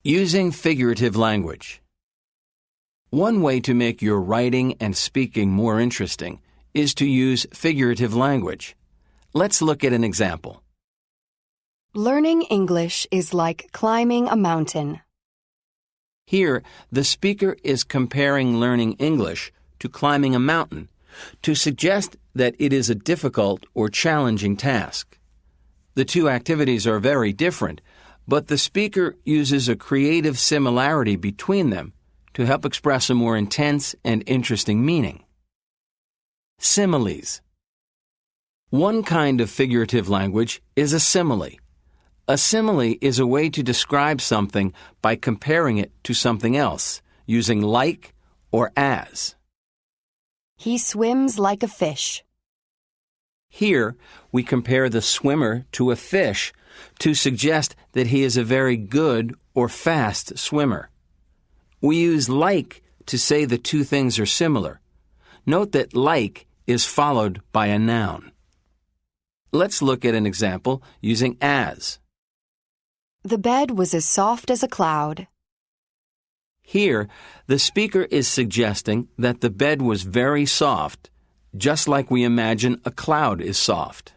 Using figurative language. One way to make your writing and speaking more interesting is to use figurative language. Let's look at an example. Learning English is like climbing a mountain. Here, the speaker is comparing learning English to climbing a mountain to suggest that it is a difficult or challenging task. The two activities are very different, but the speaker uses a creative similarity between them to help express a more intense and interesting meaning. Similes. One kind of figurative language is a simile. A simile is a way to describe something by comparing it to something else, using like or as. He swims like a fish. Here, we compare the swimmer to a fish to suggest that he is a very good or fast swimmer. We use like to say the two things are similar. Note that like is followed by a noun. Let's look at an example using as. The bed was as soft as a cloud. Here, the speaker is suggesting that the bed was very soft, just like we imagine a cloud is soft.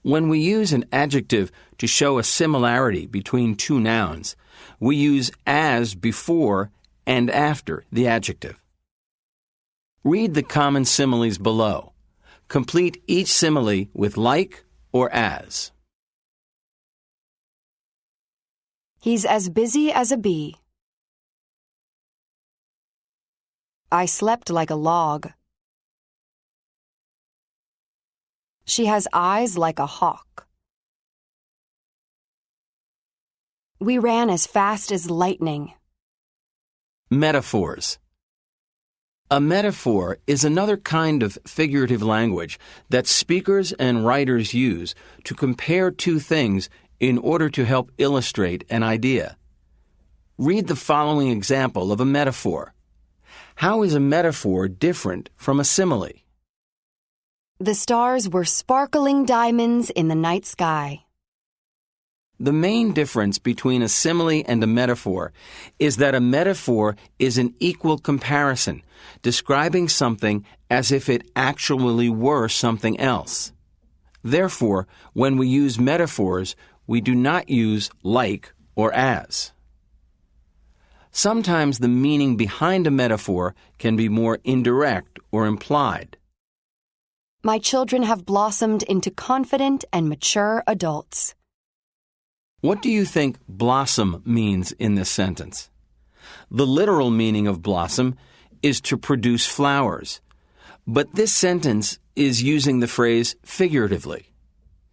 When we use an adjective to show a similarity between two nouns, we use as before and after the adjective. Read the common similes below. Complete each simile with like or as. He's as busy as a bee. I slept like a log. She has eyes like a hawk. We ran as fast as lightning. Metaphors. A metaphor is another kind of figurative language that speakers and writers use to compare two things in order to help illustrate an idea. Read the following example of a metaphor. How is a metaphor different from a simile? The stars were sparkling diamonds in the night sky. The main difference between a simile and a metaphor is that a metaphor is an equal comparison, describing something as if it actually were something else. Therefore, when we use metaphors, we do not use like or as. Sometimes the meaning behind a metaphor can be more indirect or implied. My children have blossomed into confident and mature adults. What do you think blossom means in this sentence? The literal meaning of blossom is to produce flowers, but this sentence is using the phrase figuratively.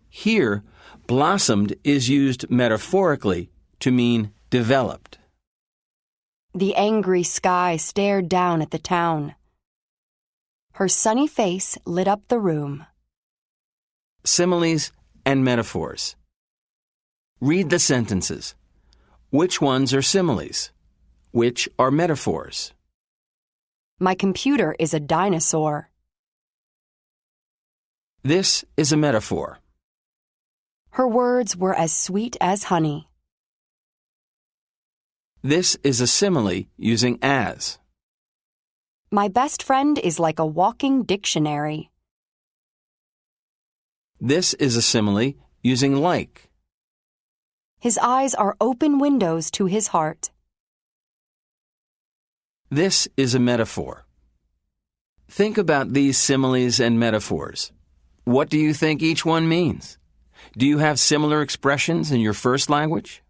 Here, blossomed is used metaphorically to mean developed. The angry sky stared down at the town. Her sunny face lit up the room. Similes and metaphors. Read the sentences. Which ones are similes? Which are metaphors? My computer is a dinosaur. This is a metaphor. Her words were as sweet as honey. This is a simile using as. My best friend is like a walking dictionary. This is a simile using like. His eyes are open windows to his heart. This is a metaphor. Think about these similes and metaphors. What do you think each one means? Do you have similar expressions in your first language?